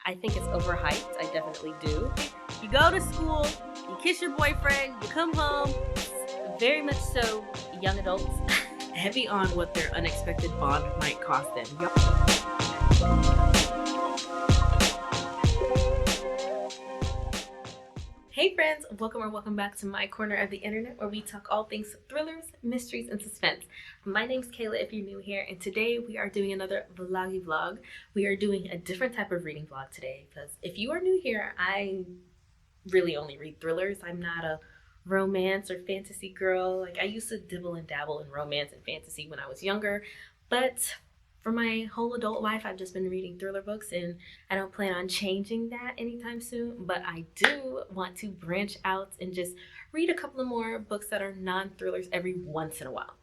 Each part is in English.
I think it's overhyped. I definitely do. You go to school, you kiss your boyfriend, you come home. Very much so young adults. Heavy on what their unexpected bond might cost them. Hey friends, welcome back to my corner of the internet where we talk all things thrillers, mysteries, and suspense. My name's Kayla if you're new here, and today we are doing another vloggy vlog. We are doing a different type of reading vlog today because if you are new here, I really only read thrillers. I'm not a romance or fantasy girl. Like I used to dibble and dabble in romance and fantasy when I was younger, but for my whole adult life, I've just been reading thriller books, and I don't plan on changing that anytime soon. But I do want to branch out and just read a couple of more books that are non-thrillers every once in a while.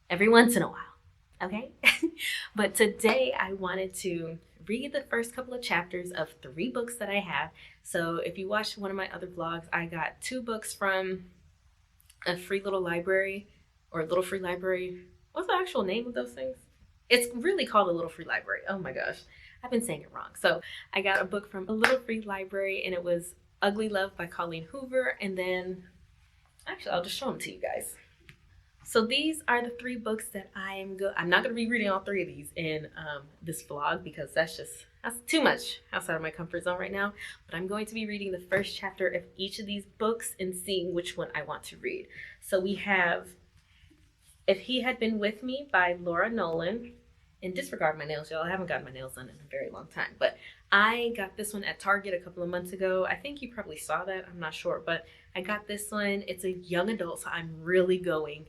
Every once in a while, okay? But today I wanted to read the first couple of chapters of 3 books that I have. So if you watched one of my other vlogs, I got 2 books from a free little library, or a little free library. What's the actual name of those things? It's really called a little free library. Oh my gosh, I've been saying it wrong. So I got a book from a little free library, and it was Ugly Love by Colleen Hoover. And then, actually, I'll just show them to you guys. So these are the 3 books that I'm not going to be reading all 3 of these in this vlog because that's too much outside of my comfort zone right now. But I'm going to be reading the first chapter of each of these books and seeing which one I want to read. So we have If He Had Been With Me by Laura Nolan. And disregard my nails, y'all. I haven't gotten my nails done in a very long time. But I got this one at Target a couple of months ago. I think you probably saw that. I'm not sure. But I got this one. It's a young adult, so I'm really going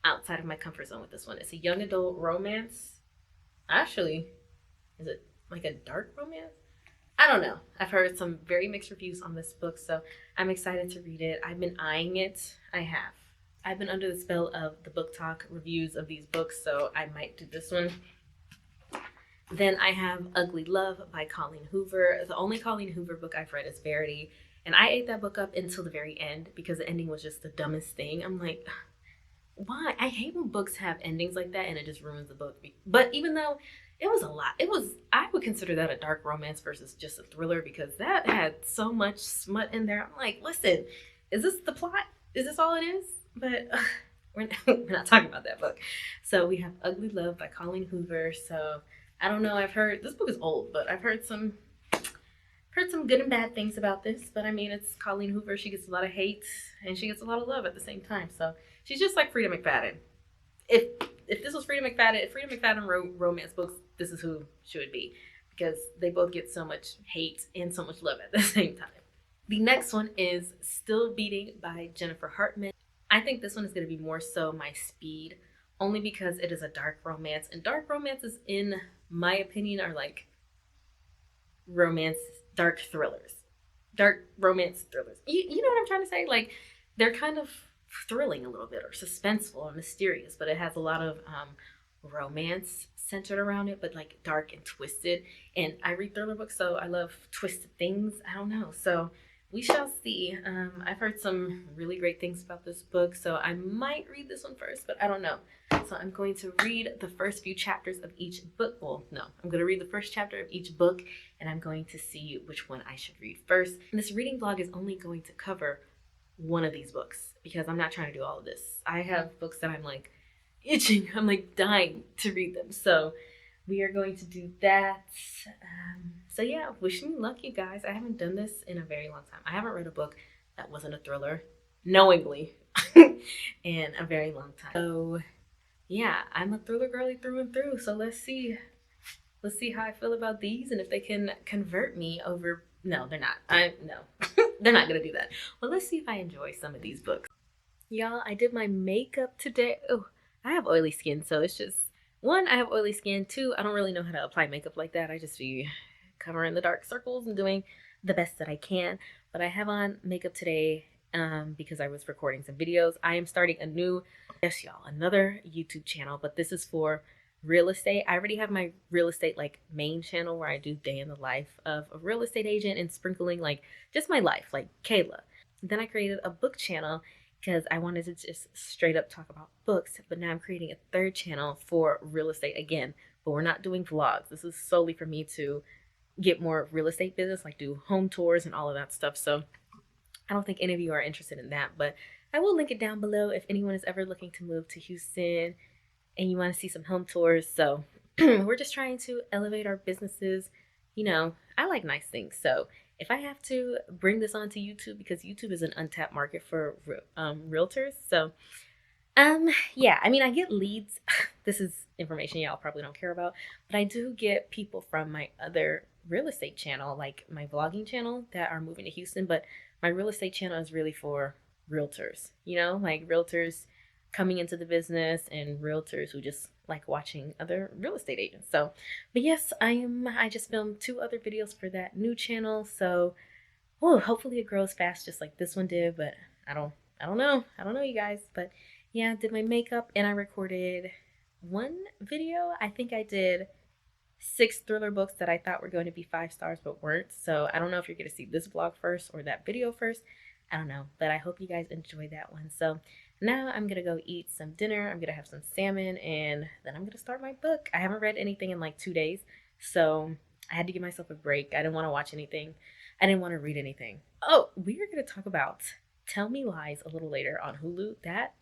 outside of my comfort zone with this one. It's a young adult romance. Actually, is it like a dark romance? I don't know. I've heard some very mixed reviews on this book, so I'm excited to read it. I've been eyeing it. I've been under the spell of the book talk reviews of these books, so I might do this one. Then I have Ugly Love by Colleen Hoover. The only Colleen Hoover book I've read is Verity, and I ate that book up until the very end because the ending was just the dumbest thing. I'm like, why? I hate when books have endings like that and it just ruins the book. But even though it was a lot, I would consider that a dark romance versus just a thriller because that had so much smut in there. I'm like, listen, is this the plot? Is this all it is? But we're not talking about that book. So we have Ugly Love by Colleen Hoover. So I don't know. I've heard this book is old, but I've heard some good and bad things about this. But I mean, it's Colleen Hoover. She gets a lot of hate and she gets a lot of love at the same time. So she's just like Frida McFadden. If this was Frida McFadden, if Frida McFadden wrote romance books, this is who she would be because they both get so much hate and so much love at the same time. The next one is Still Beating by Jennifer Hartman. I think this one is going to be more so my speed, only because it is a dark romance, and dark romances, in my opinion, are like dark romance thrillers. You know what I'm trying to say? Like, they're kind of thrilling a little bit, or suspenseful, or mysterious, but it has a lot of romance centered around it, but like dark and twisted. And I read thriller books, so I love twisted things. I don't know. So we shall see. I've heard some really great things about this book, so I might read this one first, but I don't know. So I'm going to read the first few chapters of each book. Well, no, I'm going to read the first chapter of each book, and I'm going to see which one I should read first. And this reading vlog is only going to cover one of these books because I'm not trying to do all of this. I have books that I'm like itching. I'm like dying to read them. So we are going to do that. So yeah, wish me luck, you guys. I haven't done this in a very long time. I haven't read a book that wasn't a thriller, knowingly, in a very long time. So yeah, I'm a thriller girly through and through. So let's see how I feel about these and if they can convert me over. No, they're not. No, they're not gonna do that. Well, let's see if I enjoy some of these books. Y'all, I did my makeup today. Oh, I have oily skin, so it's just, 1, I have oily skin. 2, I don't really know how to apply makeup like that. I just be covering the dark circles and doing the best that I can. But I have on makeup today because I was recording some videos. I am starting another YouTube channel, but this is for real estate. I already have my real estate like main channel where I do day in the life of a real estate agent and sprinkling like just my life, like Kayla. Then I created a book channel because I wanted to just straight up talk about books, but now I'm creating a 3rd channel for real estate again, but we're not doing vlogs. This is solely for me to get more real estate business, like do home tours and all of that stuff. So I don't think any of you are interested in that, but I will link it down below if anyone is ever looking to move to Houston and you want to see some home tours. So we're just trying to elevate our businesses. You know, I like nice things. So if I have to bring this onto YouTube, because YouTube is an untapped market for realtors. So yeah, I mean, I get leads. This is information y'all probably don't care about, but I do get people from my other real estate channel, like my vlogging channel, that are moving to Houston. But my real estate channel is really for realtors, you know, like realtors coming into the business and realtors who just like watching other real estate agents. So, but yes, I just filmed 2 other videos for that new channel. So, hopefully it grows fast just like this one did, but I don't know, you guys. But yeah, I did my makeup and I recorded 1 video. I think I did 6 thriller books that I thought were going to be 5 stars but weren't. So I don't know if you're going to see this vlog first or that video first. I don't know, but I hope you guys enjoy that one. So now I'm gonna go eat some dinner. I'm gonna have some salmon and then I'm gonna start my book. I haven't read anything in like 2 days, so I had to give myself a break. I didn't want to watch anything. I didn't want to read anything. Oh, we are gonna talk about Tell Me Lies a little later on Hulu. That,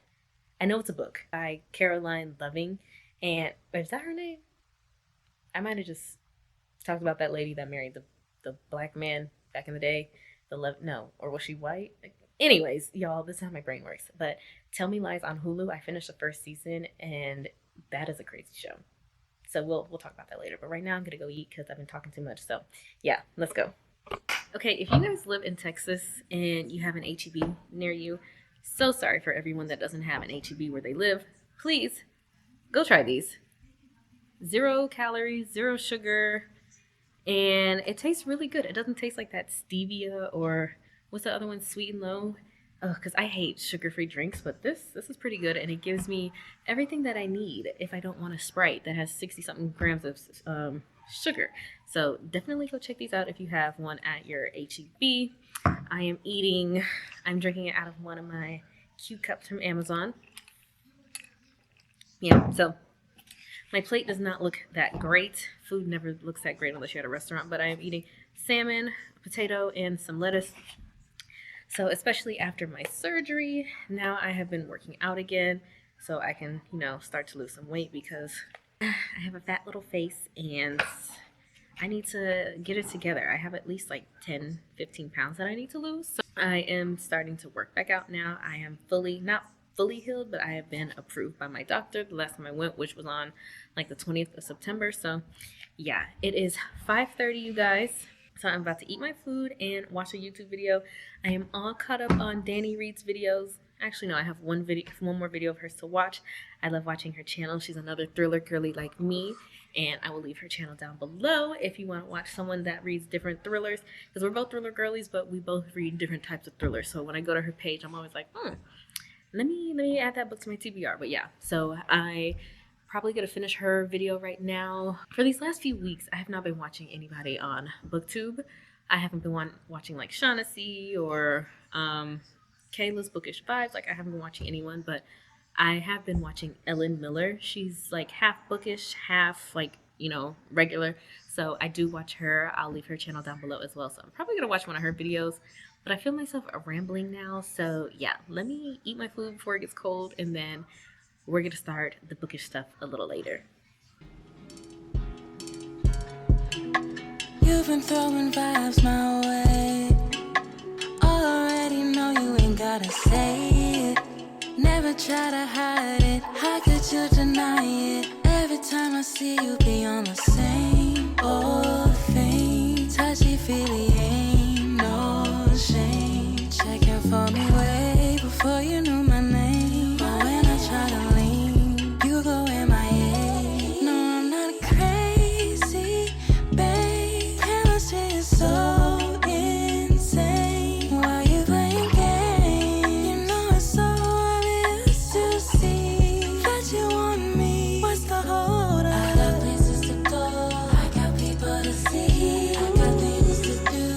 I know it's a book by Caroline Loving, and is that her name? I might have just talked about that lady that married the black man back in the day. No, or was she white? Anyways, y'all, this is how my brain works. But Tell Me Lies on Hulu. I finished the 1st season, and that is a crazy show. So we'll talk about that later. But right now, I'm gonna go eat because I've been talking too much. So yeah, let's go. Okay, if you guys live in Texas and you have an HEB near you, so sorry for everyone that doesn't have an HEB where they live. Please go try these. 0 calories, 0 sugar. And it tastes really good. It doesn't taste like that stevia or what's the other one, Sweet and Low. Oh, because I hate sugar-free drinks, but this is pretty good, and it gives me everything that I need if I don't want a Sprite that has 60-something grams of sugar. So definitely go check these out if you have one at your HEB. I'm drinking it out of one of my cute cups from Amazon. Yeah, so my plate does not look that great. Food never looks that great unless you're at a restaurant, but I am eating salmon, potato, and some lettuce. So especially after my surgery, now I have been working out again so I can, you know, start to lose some weight because I have a fat little face and I need to get it together. I have at least like 10, 15 pounds that I need to lose. So I am starting to work back out now. I am not fully healed, but I have been approved by my doctor the last time I went, which was on like the 20th of September. So yeah, it is 5:30, you guys. So I'm about to eat my food and watch a YouTube video. I am all caught up on Danny Reed's videos. Actually, no, I have one more video of hers to watch. I love watching her channel. She's another thriller girly like me, and I will leave her channel down below if you want to watch someone that reads different thrillers, because we're both thriller girlies, but we both read different types of thrillers. So when I go to her page, I'm always like, let me add that book to my TBR. But yeah, so I probably gonna finish her video right now. For these last few weeks, I have not been watching anybody on BookTube. I haven't been watching like Shaughnessy or Kayla's Bookish Vibes. Like I haven't been watching anyone, but I have been watching Ellen Miller. She's like half bookish, half like, you know, regular. So I do watch her. I'll leave her channel down below as well. So I'm probably gonna watch one of her videos. But I feel myself rambling now, so yeah, let me eat my food before it gets cold, and then we're gonna start the bookish stuff a little later. You've been throwing vibes my way. Already know you ain't gotta say it. Never try to hide it. How could you deny it? Every time I see you be on the same old thing. Touchy-feely, ain't no shame. Checking for me way before you knew my name. But when I try to lean, you go MIA. No, I'm not crazy, babe. Chemistry is so insane. Why you playing games? You know it's so obvious to see that you want me. What's the hold up? I got places to go, I got people to see, I got things to do.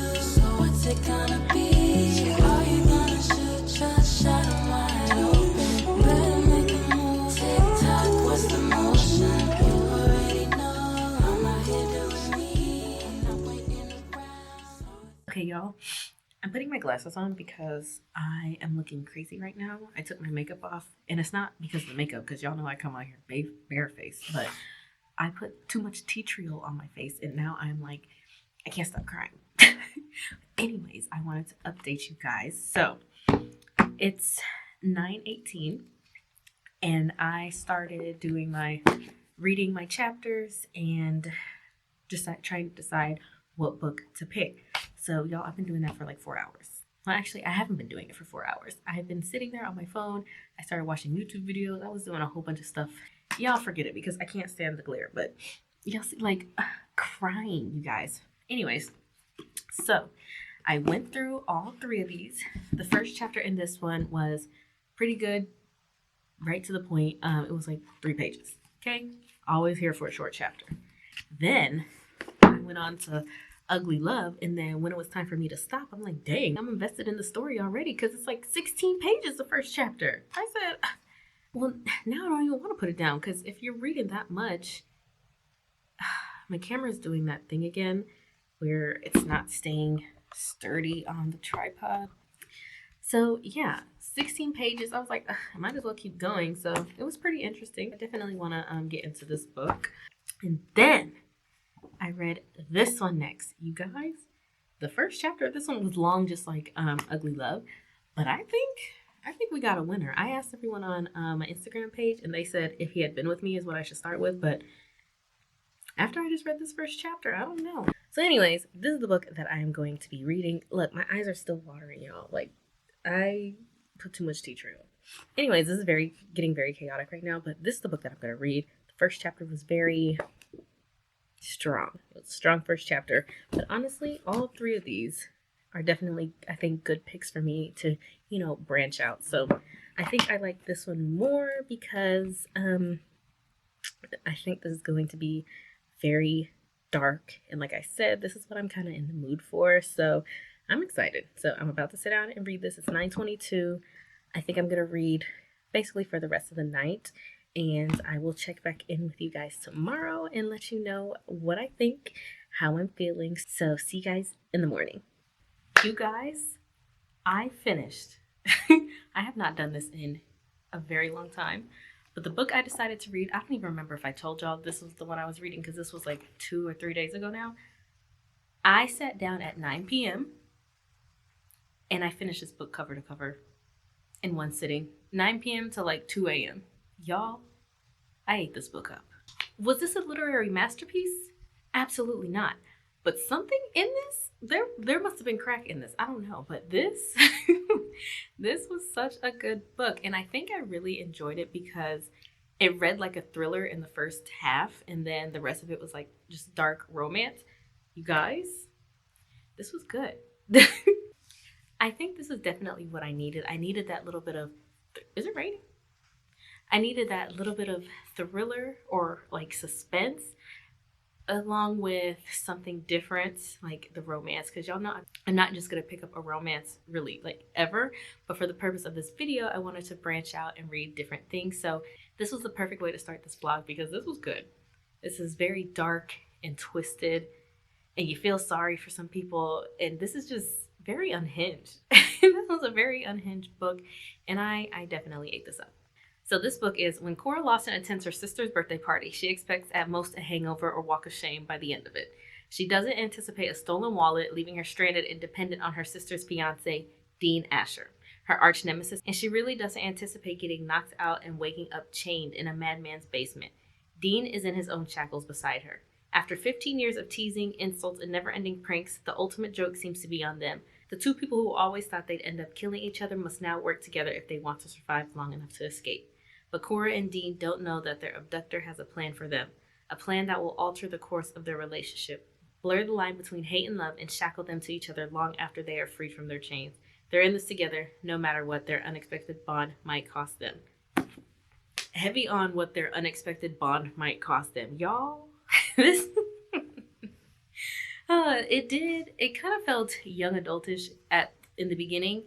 Okay, y'all, I'm putting my glasses on because I am looking crazy right now. I took my makeup off, and it's not because of the makeup, because y'all know I come out here barefaced, but I put too much tea tree oil on my face, and now I'm like, I can't stop crying. Anyways, I wanted to update you guys. So it's 9:18, and I started doing my reading my chapters and just trying to decide what book to pick. So y'all, I've been doing that for like 4 hours. Well, actually, I haven't been doing it for 4 hours. I've been sitting there on my phone. I started watching YouTube videos. I was doing a whole bunch of stuff. Y'all forget it because I can't stand the glare. But y'all see, like, crying, you guys. Anyways, so I went through all three of these. The first chapter in this one was pretty good, right to the point. It was like 3 pages. Okay, always here for a short chapter. Then I went on to Ugly Love, and then when it was time for me to stop, I'm like, dang, I'm invested in the story already because it's like 16 pages the first chapter. I said, well, now I don't even want to put it down because if you're reading that much, my camera's doing that thing again where it's not staying sturdy on the tripod. So yeah, 16 pages. I was like, I might as well keep going. So it was pretty interesting. I definitely want to get into this book. And then I read this one next. You guys, the first chapter of this one was long, just like Ugly Love. But I think we got a winner. I asked everyone on my Instagram page, and they said If He Had Been With Me is what I should start with. But after I just read this first chapter, I don't know. So anyways, this is the book that I am going to be reading. Look, my eyes are still watering, y'all. Like, I put too much tea tree on. Anyways, this is getting very chaotic right now, but this is the book that I'm going to read. The first chapter was very strong. It was a strong first chapter. But honestly, all 3 of these are definitely, I think, good picks for me to, branch out. So I think I like this one more because I think this is going to be very dark. And like I said, this is what I'm kind of in the mood for. So I'm excited. So I'm about to sit down and read this. It's 9:22. I think I'm going to read basically for the rest of the night. And I will check back in with you guys tomorrow and let you know what I think, how I'm feeling. So see you guys in the morning. You guys, I finished. I have not done this in a very long time. But the book I decided to read, I don't even remember if I told y'all this was the one I was reading because this was like 2 or 3 days ago now. I sat down at 9 p.m. and I finished this book cover to cover in one sitting. 9 p.m. to like 2 a.m. Y'all, I ate this book up. Was this a literary masterpiece? Absolutely not. But something in this, there must have been crack in this. I don't know. But this, this was such a good book. And I think I really enjoyed it because it read like a thriller in the first half. And then the rest of it was like just dark romance. You guys, this was good. I think this is definitely what I needed. I needed that little bit of, is it raining? I needed that little bit of thriller or like suspense along with something different like the romance, because y'all know I'm not just gonna pick up a romance really like ever, but for the purpose of this video I wanted to branch out and read different things. So this was the perfect way to start this vlog because this was good. This is very dark and twisted and you feel sorry for some people, and this is just very unhinged. This was a very unhinged book and I definitely ate this up. So this book is When Cora Lawson attends her sister's birthday party, she expects at most a hangover or walk of shame by the end of it. She doesn't anticipate a stolen wallet, leaving her stranded and dependent on her sister's fiance, Dean Asher, her arch nemesis, and she really doesn't anticipate getting knocked out and waking up chained in a madman's basement. Dean is in his own shackles beside her. After 15 years of teasing, insults, and never-ending pranks, the ultimate joke seems to be on them. The 2 people who always thought they'd end up killing each other must now work together if they want to survive long enough to escape. But Cora and Dean don't know that their abductor has a plan for them, a plan that will alter the course of their relationship, blur the line between hate and love, and shackle them to each other long after they are freed from their chains. They're in this together, no matter what their unexpected bond might cost them. Heavy on what their unexpected bond might cost them. Y'all, this... it kind of felt young adultish in the beginning,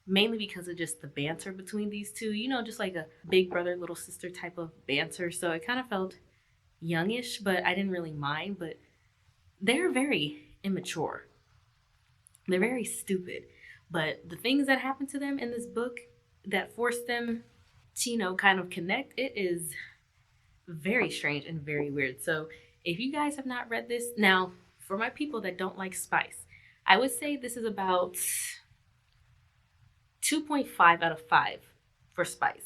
mainly because of just the banter between these 2, just like a big brother, little sister type of banter. So it kind of felt youngish, but I didn't really mind. But they're very immature. They're very stupid. But the things that happen to them in this book that force them to, kind of connect, it is very strange and very weird. So if you guys have not read this, now for my people that don't like spice, I would say this is about 2.5 out of 5 for spice.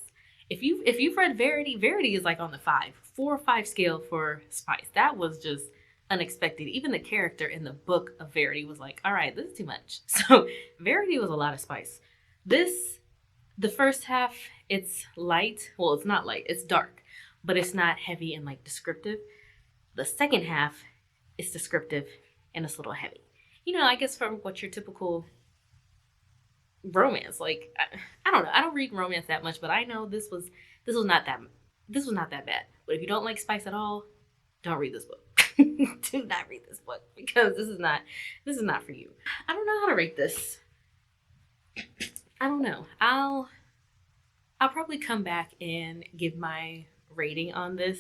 If you've read Verity, Verity is like on the 4 or 5 scale for spice. That was just unexpected. Even the character in the book of Verity was like, all right, this is too much. So Verity was a lot of spice. This, the first half, it's light. Well, it's not light, it's dark, but it's not heavy and like descriptive. The second half is descriptive and it's a little heavy. I guess from what your typical romance. Like I don't know. I don't read romance that much, but I know this was not that bad. But if you don't like spice at all, don't read this book. Do not read this book because this is not for you. I don't know how to rate this. I don't know. I'll probably come back and give my rating on this.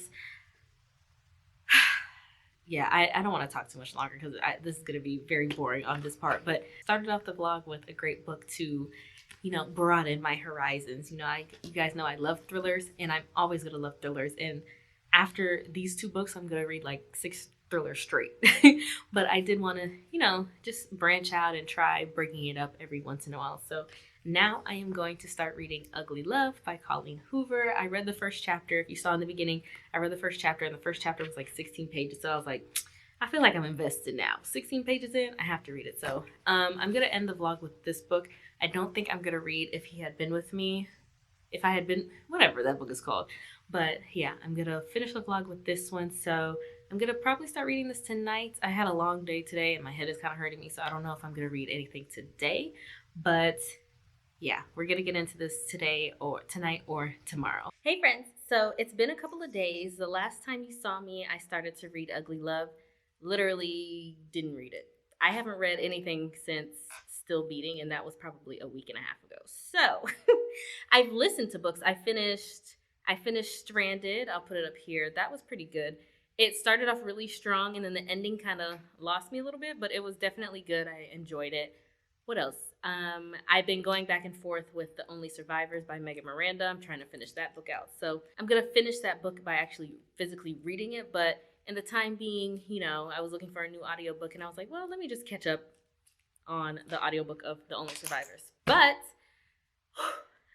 Yeah, I don't want to talk too much longer because this is going to be very boring on this part. But started off the vlog with a great book to, broaden my horizons. You guys know I love thrillers, and I'm always going to love thrillers. And after these 2 books, I'm going to read like 6 thrillers straight. But I did want to, just branch out and try bringing it up every once in a while. So now I am going to start reading Ugly Love by Colleen Hoover. I read the first chapter. If you saw in the beginning, I read the first chapter, and the first chapter was like 16 pages. So I was like, I feel like I'm invested now. 16 pages in, I have to read it. So I'm going to end the vlog with this book. I don't think I'm going to read If He Had Been With Me. If I Had Been, whatever that book is called. But yeah, I'm going to finish the vlog with this one. So I'm going to probably start reading this tonight. I had a long day today, and my head is kind of hurting me. So I don't know if I'm going to read anything today. But yeah, we're gonna get into this today or tonight or tomorrow. Hey friends, so it's been a couple of days. The last time you saw me, I started to read Ugly Love. Literally didn't read it. I haven't read anything since Still Beating, and that was probably a week and a half ago. So I've listened to books. I finished Stranded. I'll put it up here. That was pretty good. It started off really strong, and then the ending kind of lost me a little bit, but it was definitely good. I enjoyed it. What else? I've been going back and forth with The Only Survivors by Megan Miranda. I'm trying to finish that book out. So I'm going to finish that book by actually physically reading it. But in the time being, I was looking for a new audiobook, and I was like, well, let me just catch up on the audiobook of The Only Survivors. But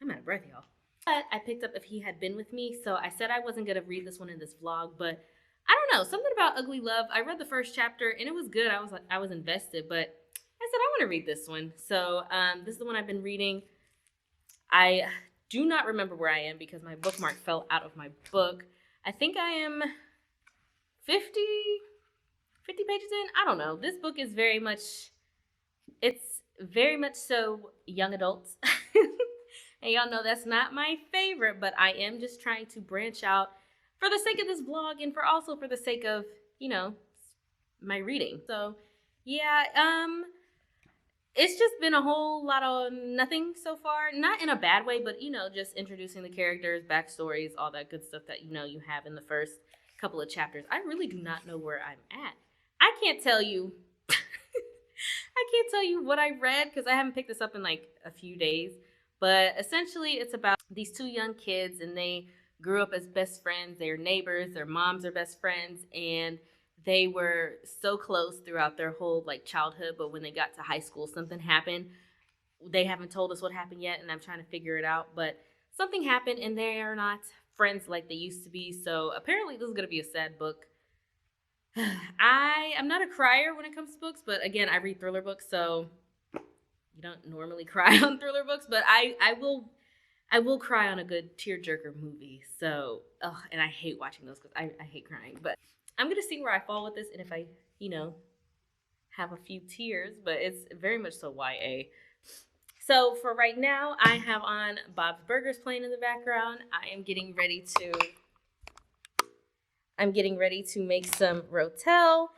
I'm out of breath, y'all. But I picked up If He Had Been With Me. So I said I wasn't going to read this one in this vlog, but I don't know. Something about Ugly Love. I read the first chapter, and it was good. I was invested, but I said, I want to read this one. So this is the one I've been reading. I do not remember where I am because my bookmark fell out of my book. I think I am 50 pages in. I don't know. This book is it's very much so young adults. And y'all know that's not my favorite, but I am just trying to branch out for the sake of this vlog and also for the sake of, my reading. So yeah, it's just been a whole lot of nothing so far. Not in a bad way, but, just introducing the characters, backstories, all that good stuff that, you have in the first couple of chapters. I really do not know where I'm at. I can't tell you. I can't tell you what I read because I haven't picked this up in like a few days. But essentially, it's about these 2 young kids, and they grew up as best friends. They're neighbors. Their moms are best friends, and they were so close throughout their whole like childhood, but when they got to high school, something happened. They haven't told us what happened yet, and I'm trying to figure it out, but something happened, and they are not friends like they used to be. So apparently this is going to be a sad book. I'm not a crier when it comes to books, but again, I read thriller books, so you don't normally cry on thriller books, but I will cry on a good tearjerker movie. So, and I hate watching those because I hate crying, but I'm going to see where I fall with this, and if I, have a few tears, but it's very much so YA. So for right now, I have on Bob's Burgers playing in the background. I'm getting ready to make some rotel.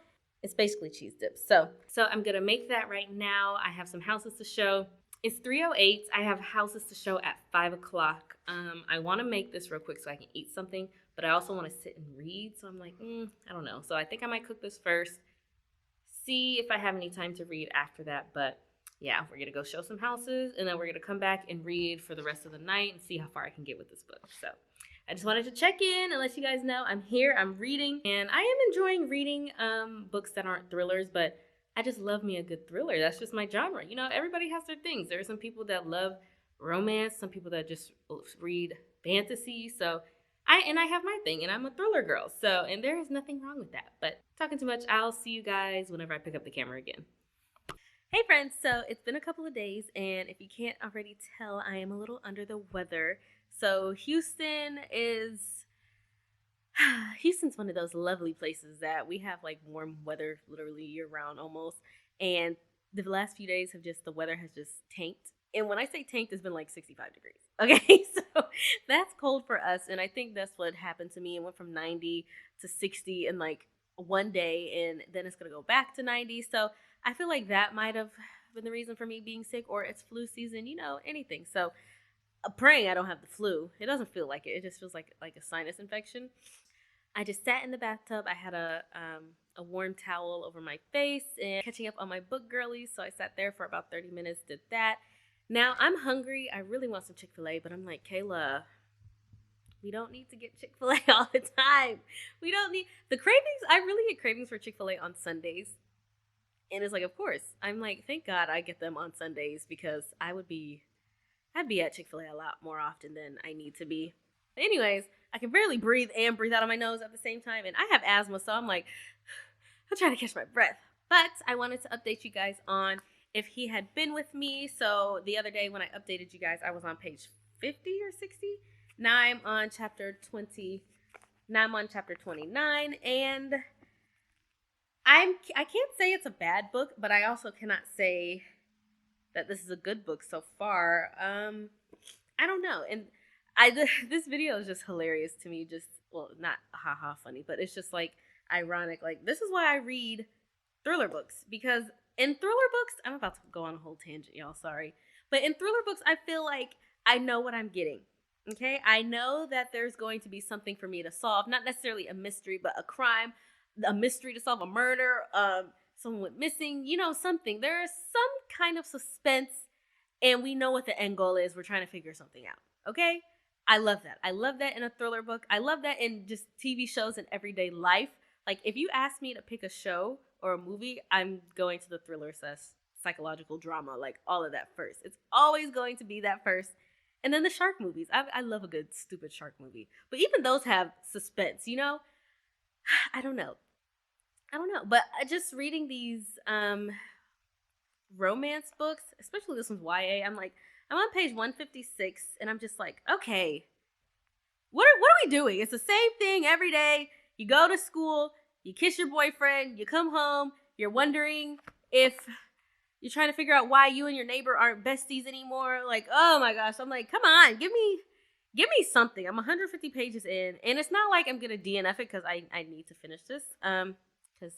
It's basically cheese dips. So I'm going to make that right now. I have some houses to show. It's 3:08. I have houses to show at 5 o'clock. I want to make this real quick so I can eat something, but I also want to sit and read. So I'm like, I don't know. So I think I might cook this first, see if I have any time to read after that. But yeah, we're gonna go show some houses, and then we're gonna come back and read for the rest of the night and see how far I can get with this book. So I just wanted to check in and let you guys know I'm here, I'm reading, and I am enjoying reading books that aren't thrillers, but I just love me a good thriller. That's just my genre. You know, everybody has their things. There are some people that love romance, some people that just read fantasy. So I have my thing, and I'm a thriller girl. So, and there is nothing wrong with that. But talking too much, I'll see you guys whenever I pick up the camera again. Hey friends, so it's been a couple of days, and if you can't already tell, I am a little under the weather. So Houston is Houston's one of those lovely places that we have like warm weather literally year round almost. And the last few days have just the weather has just tanked. And when I say tanked, it's been like 65 degrees. Okay, so that's cold for us. And I think that's what happened to me. It went from 90 to 60 in like one day, and then it's gonna go back to 90. So I feel like that might have been the reason for me being sick, or it's flu season, you know, anything. So praying I don't have the flu. It doesn't feel like it. It just feels like a sinus infection. I just sat in the bathtub. I had a warm towel over my face and catching up on my book girlies. So I sat there for about 30 minutes, did that. Now I'm hungry. I really want some Chick-fil-A, but I'm like, Kayla, we don't need to get Chick-fil-A all the time. We don't need the cravings. I really get cravings for Chick-fil-A on Sundays. And it's like, of course. I'm like, thank God I get them on Sundays because I'd be at Chick-fil-A a lot more often than I need to be. But anyways, I can barely breathe and breathe out of my nose at the same time. And I have asthma, so I'm like, I'm trying to catch my breath. But I wanted to update you guys on if he had been with me. So the other day when I updated you guys, I was on page 50 or 60. Now I'm on chapter 20. Now I'm on chapter 29. And I can't say it's a bad book, but I also cannot say that this is a good book so far. I don't know. And this video is just hilarious to me. Just, well, not haha funny, but it's just like ironic. Like, this is why I read thriller books, because in thriller books, I'm about to go on a whole tangent, y'all, sorry. But in thriller books, I feel like I know what I'm getting. Okay? I know that there's going to be something for me to solve, not necessarily a mystery, but a crime, a mystery to solve, a murder, someone went missing, you know, something. There is some kind of suspense, and we know what the end goal is. We're trying to figure something out. Okay? I love that. I love that in a thriller book. I love that in just TV shows and everyday life. Like, if you ask me to pick a show or a movie, I'm going to the thriller psychological drama, like all of that first. It's always going to be that first. And then the shark movies. I love a good stupid shark movie. But even those have suspense, you know? I don't know. But just reading these romance books, especially this one's YA, I'm on page 156, and I'm just like, okay, what are we doing? It's the same thing every day. You go to school, you kiss your boyfriend, you come home, you're wondering if you're trying to figure out why you and your neighbor aren't besties anymore. Like, oh my gosh. I'm like, come on, give me something. I'm 150 pages in, and it's not like I'm gonna DNF it because I need to finish this. Because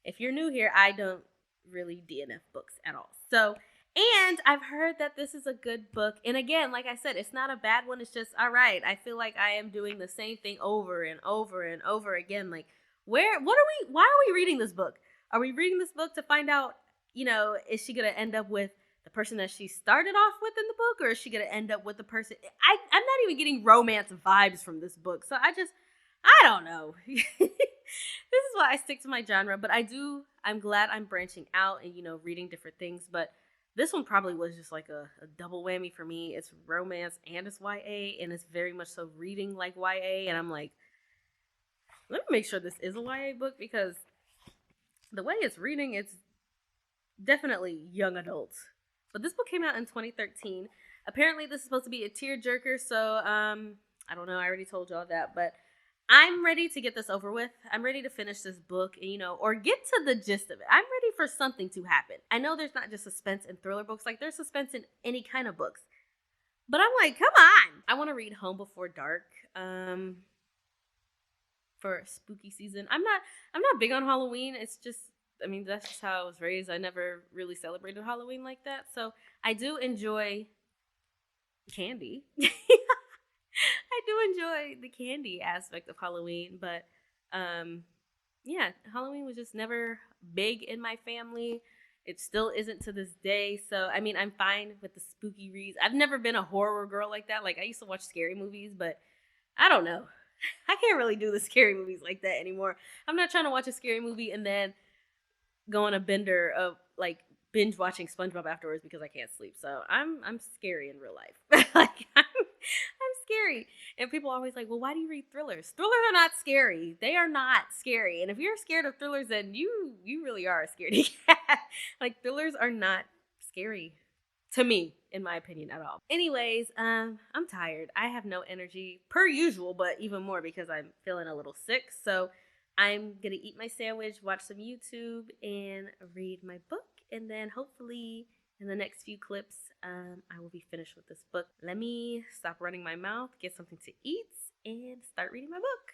if you're new here, I don't really DNF books at all. So, and I've heard that this is a good book. And again, like I said, it's not a bad one. It's just, all right, I feel like I am doing the same thing over and over and over again. Like, why are we reading this book? Are we reading this book to find out, you know, is she going to end up with the person that she started off with in the book, or is she going to end up with the person? I'm not even getting romance vibes from this book. So I don't know. This is why I stick to my genre, but I'm glad I'm branching out and, you know, reading different things. But this one probably was just like a double whammy for me. It's romance and it's YA, and it's very much so reading like YA. And I'm like, let me make sure this is a YA book, because the way it's reading, it's definitely young adults. But this book came out in 2013. Apparently, this is supposed to be a tearjerker, so I don't know. I already told y'all that, but I'm ready to get this over with. I'm ready to finish this book, you know, or get to the gist of it. I'm ready for something to happen. I know there's not just suspense in thriller books. Like, there's suspense in any kind of books. But I'm like, come on. I want to read Home Before Dark for spooky season. I'm not big on Halloween. It's just, I mean, that's just how I was raised. I never really celebrated Halloween like that. So I do enjoy candy. I do enjoy the candy aspect of Halloween, but yeah, Halloween was just never big in my family. It still isn't to this day. So, I mean, I'm fine with the spooky reads. I've never been a horror girl like that. Like, I used to watch scary movies, but I don't know. I can't really do the scary movies like that anymore. I'm not trying to watch a scary movie and then go on a bender of like binge watching SpongeBob afterwards because I can't sleep. So I'm scary in real life. Like I'm scary. And people are always like, well, why do you read thrillers? Thrillers are not scary. They are not scary. And if you're scared of thrillers, then you really are a scaredy cat. Like thrillers are not scary to me, in my opinion, at all. Anyways, I'm tired. I have no energy per usual, but even more because I'm feeling a little sick. So I'm gonna eat my sandwich, watch some YouTube, and read my book. And then hopefully in the next few clips, I will be finished with this book. Let me stop running my mouth, get something to eat, and start reading my book.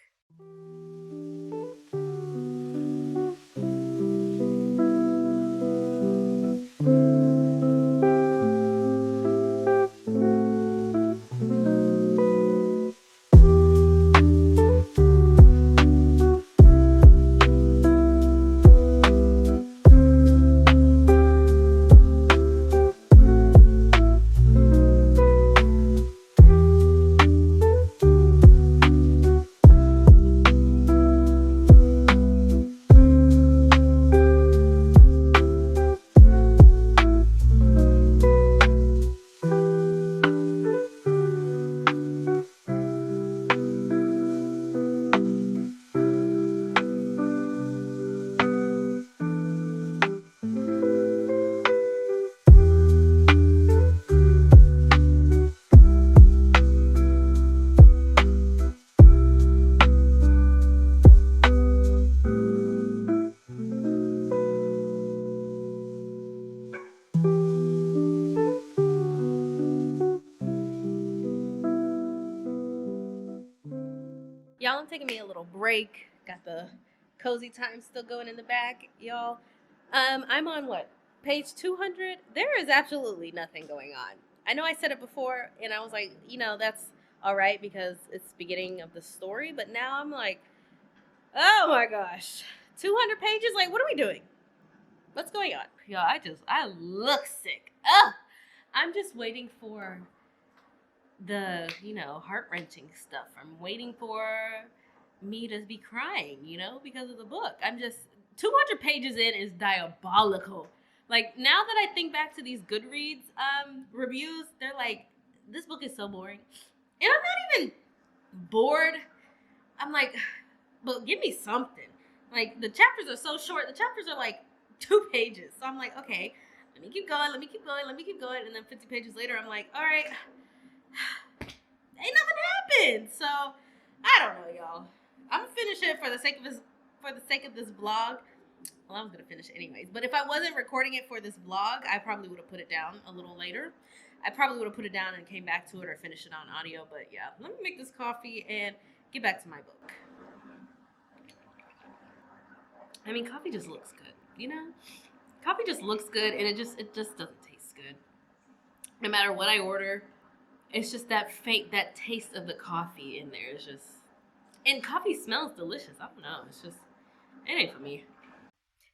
Y'all, I'm taking me a little break. Got the cozy time still going in the back, y'all. I'm on what? Page 200? There is absolutely nothing going on. I know I said it before, and I was like, that's all right because it's the beginning of the story, but now I'm like, oh my gosh. 200 pages? Like, what are we doing? What's going on? Y'all, I look sick. Ugh! I'm just waiting for the, heart-wrenching stuff. I'm waiting for me to be crying, because of the book. 200 pages in is diabolical. Like, now that I think back to these Goodreads reviews, they're like, this book is so boring. And I'm not even bored. I'm like, but give me something. Like, the chapters are so short. The chapters are like 2 pages. So I'm like, okay, let me keep going. And then 50 pages later, I'm like, all right, ain't nothing happened. So I don't know, y'all. I'm gonna finish it for the sake of this vlog. Well, I was gonna finish it anyways. But if I wasn't recording it for this vlog, I probably would have put it down a little later. I probably would have put it down and came back to it or finished it on audio. But yeah, let me make this coffee and get back to my book. I mean, coffee just looks good, Coffee just looks good, and it just doesn't taste good. No matter what I order, it's just that taste of the coffee in there is just, and coffee smells delicious. I don't know. It ain't for me.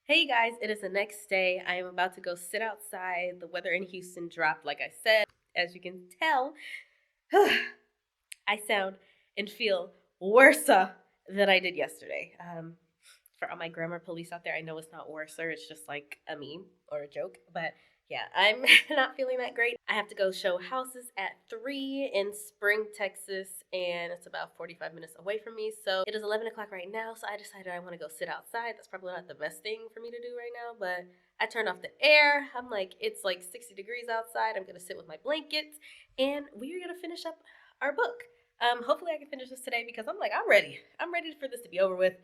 Hey guys, it is the next day. I am about to go sit outside. The weather in Houston dropped, like I said. As you can tell, I sound and feel worse than I did yesterday. For all my grammar police out there, I know it's not worser. It's just like a meme or a joke. But yeah, I'm not feeling that great. I have to go show houses at 3 in Spring, Texas, and it's about 45 minutes away from me. So it is 11 o'clock right now, so I decided I want to go sit outside. That's probably not the best thing for me to do right now, but I turned off the air. I'm like, it's like 60 degrees outside. I'm going to sit with my blankets, and we're going to finish up our book. Hopefully I can finish this today because I'm ready. I'm ready for this to be over with.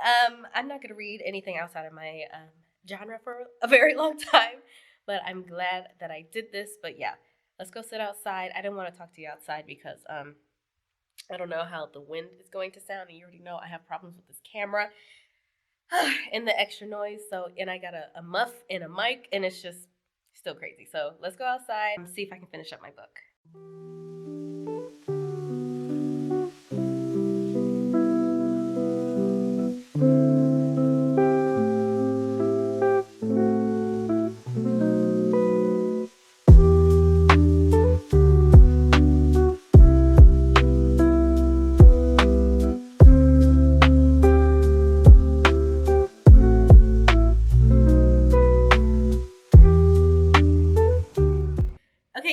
I'm not going to read anything outside of my genre for a very long time, but I'm glad that I did this. But yeah, let's go sit outside. I didn't want to talk to you outside because I don't know how the wind is going to sound, and you already know I have problems with this camera and the extra noise. So, and I got a muff and a mic, and it's just still crazy. So let's go outside and see if I can finish up my book.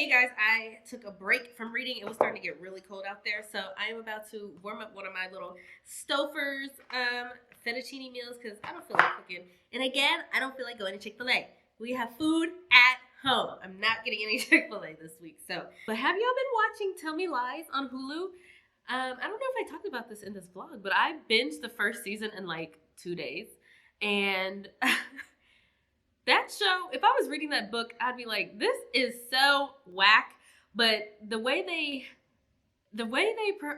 Hey guys, I took a break from reading. It was starting to get really cold out there, so I am about to warm up one of my little Stouffer's fettuccine meals because I don't feel like cooking. And again, I don't feel like going to Chick-fil-A. We have food at home. I'm not getting any Chick-fil-A this week. So, but have y'all been watching Tell Me Lies on Hulu? I don't know if I talked about this in this vlog, but I binged the first season in like 2 days, and that show, if I was reading that book, I'd be like, this is so whack. But the way they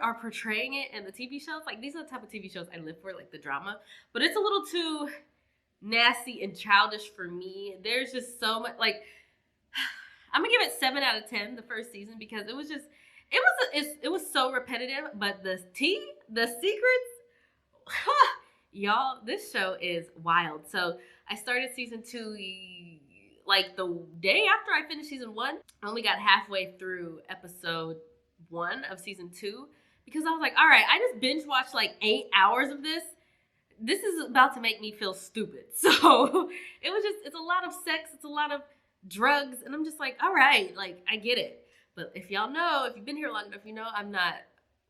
are portraying it in the TV shows, like these are the type of TV shows I live for, like the drama. But it's a little too nasty and childish for me. There's just so much, like, I'm gonna give it 7 out of 10 the first season because it was just it was so repetitive. But the secrets, y'all, this show is wild. So I started season 2 like the day after I finished season 1. I only got halfway through episode 1 of season 2 because I was like, all right, I just binge watched like 8 hours of this. This is about to make me feel stupid. So it's a lot of sex, it's a lot of drugs, and I'm just like, all right, like I get it. But if y'all know, if you've been here long enough, you know I'm not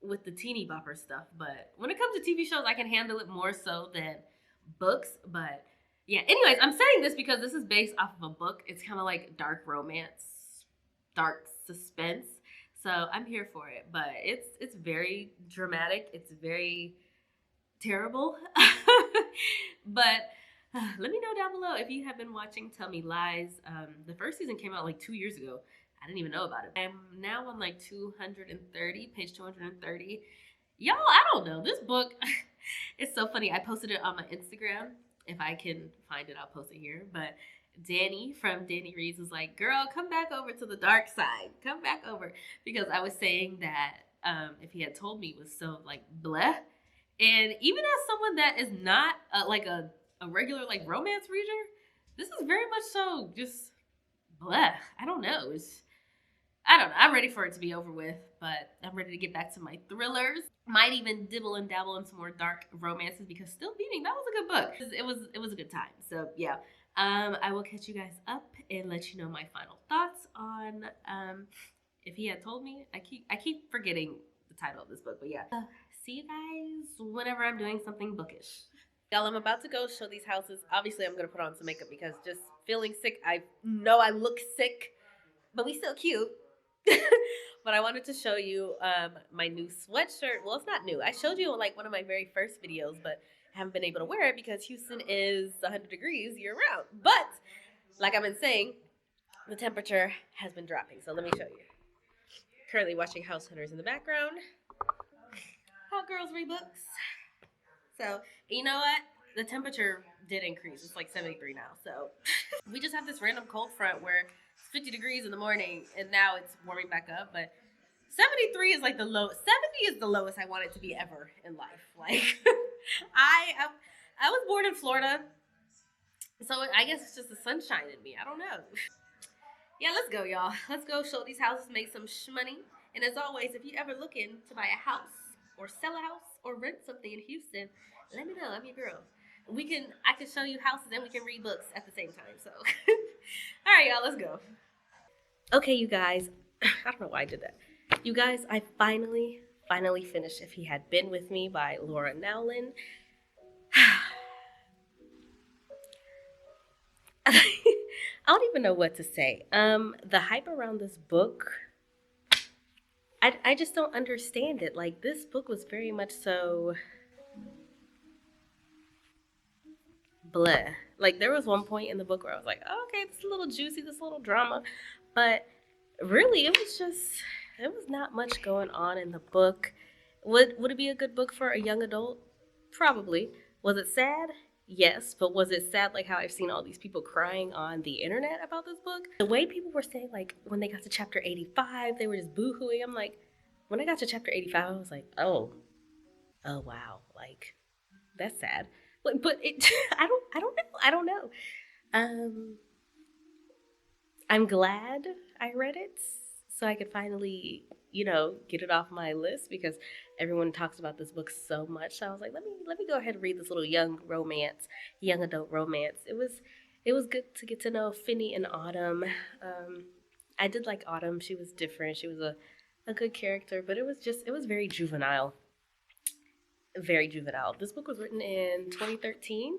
with the teeny bopper stuff. But when it comes to TV shows, I can handle it more so than books. But yeah, anyways, I'm saying this because this is based off of a book. It's kind of like dark romance, dark suspense. So I'm here for it. But it's very dramatic. It's very terrible. But let me know down below if you have been watching Tell Me Lies. The first season came out like 2 years ago. I didn't even know about it. I'm now on like 230, page 230. Y'all, I don't know. This book, it's so funny. I posted it on my Instagram. If I can find it, I'll post it here. But Danny from Danny Reads was like, girl, come back over to the dark side. Come back over. Because I was saying that if he had told me it was so like bleh. And even as someone that is not like a regular like romance reader, this is very much so just bleh. I don't know. I don't know. I'm ready for it to be over with, but I'm ready to get back to my thrillers. Might even dibble and dabble in some more dark romances because Still Beating, that was a good book. It was a good time. So yeah, I will catch you guys up and let you know my final thoughts on If He Had Told Me. I keep forgetting the title of this book, but yeah. See you guys whenever I'm doing something bookish. Y'all, I'm about to go show these houses. Obviously, I'm gonna put on some makeup because just feeling sick. I know I look sick, but we still cute. But I wanted to show you my new sweatshirt. Well, it's not new. I showed you like one of my very first videos, but I haven't been able to wear it because Houston is 100 degrees year round. But like I've been saying, the temperature has been dropping. So let me show you. Currently watching House Hunters in the background. How girls read books. So you know what? The temperature did increase. It's like 73 now. So we just have this random cold front where 50 degrees in the morning and now it's warming back up, but 73 is like the lowest. 70 is the lowest I want it to be ever in life. Like I was born in Florida, so I guess it's just the sunshine in me. I don't know. Yeah, let's go, y'all. Let's go show these houses, make some shmoney. And as always, if you ever looking to buy a house or sell a house or rent something in Houston, let me know. I'm your girl. I can show you houses and we can read books at the same time. So all right, y'all, let's go. Okay, you guys, I don't know why I did that. You guys, I finally finished If He Had Been With Me by Laura Nowlin. I don't even know what to say. The hype around this book, I just don't understand it. Like, this book was very much so bleh. Like, there was one point in the book where I was like, oh, okay, this is a little juicy, this little drama. But really, it was not much going on in the book. Would it be a good book for a young adult? Probably. Was it sad? Yes, but was it sad like how I've seen all these people crying on the internet about this book? The way people were saying, like, when they got to chapter 85, they were just boo-hooing. I'm like, when I got to chapter 85, I was like, oh wow, like, that's sad. But it, I don't know. I'm glad I read it so I could finally, get it off my list because everyone talks about this book so much. So I was like, let me go ahead and read this little young adult romance. It was good to get to know Finney and Autumn. I did like Autumn. She was different. She was a good character, but it was very juvenile. Very juvenile. This book was written in 2013.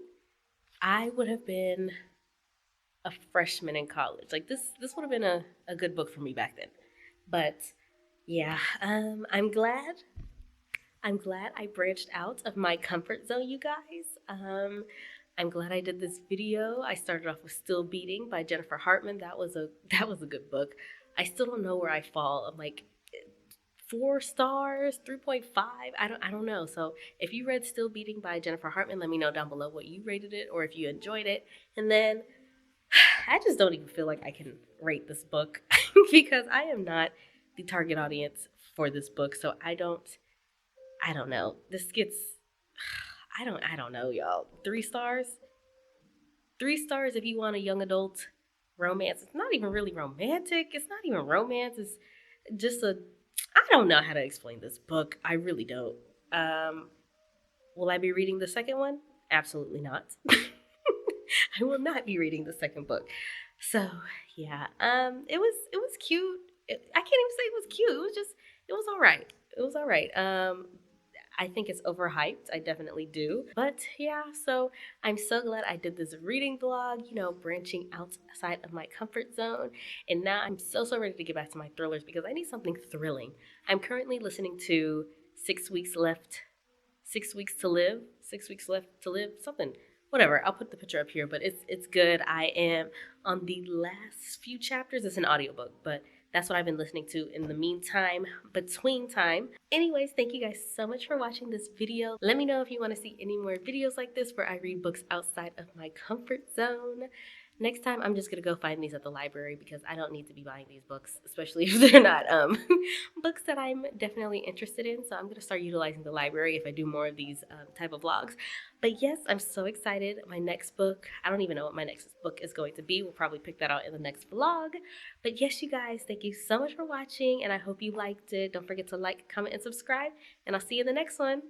I would have been a freshman in college. Like this would have been a good book for me back then. But yeah, I'm glad I branched out of my comfort zone, you guys. I'm glad I did this video. I started off with Still Beating by Jennifer Hartman. That was a good book. I still don't know where I fall. I'm like 4 stars, 3.5. I don't know. So if you read Still Beating by Jennifer Hartman, let me know down below what you rated it or if you enjoyed it. And then I just don't even feel like I can rate this book because I am not the target audience for this book. So I don't know. This gets I don't know, y'all. 3 stars? 3 stars if you want a young adult romance. It's not even really romantic. It's not even romance. It's just a I don't know how to explain this book. I really don't. Um will I be reading the second one? Absolutely not. I will not be reading the second book. So yeah, it was cute. I can't even say it was cute. It was just it was all right. It was all right. I think it's overhyped. I definitely do. But yeah, so I'm so glad I did this reading vlog, you know, branching outside of my comfort zone. And now I'm so ready to get back to my thrillers because I need something thrilling. I'm currently listening to 6 Weeks Left, 6 Weeks to Live, 6 Weeks Left to Live, something. Whatever, I'll put the picture up here, but it's good. I am on the last few chapters. It's an audiobook, but that's what I've been listening to in the meantime, between time. Anyways, thank you guys so much for watching this video. Let me know if you want to see any more videos like this where I read books outside of my comfort zone. Next time, I'm just going to go find these at the library because I don't need to be buying these books, especially if they're not books that I'm definitely interested in. So I'm going to start utilizing the library if I do more of these type of vlogs. But yes, I'm so excited. My next book, I don't even know what my next book is going to be. We'll probably pick that out in the next vlog. But yes, you guys, thank you so much for watching, and I hope you liked it. Don't forget to like, comment, and subscribe, and I'll see you in the next one.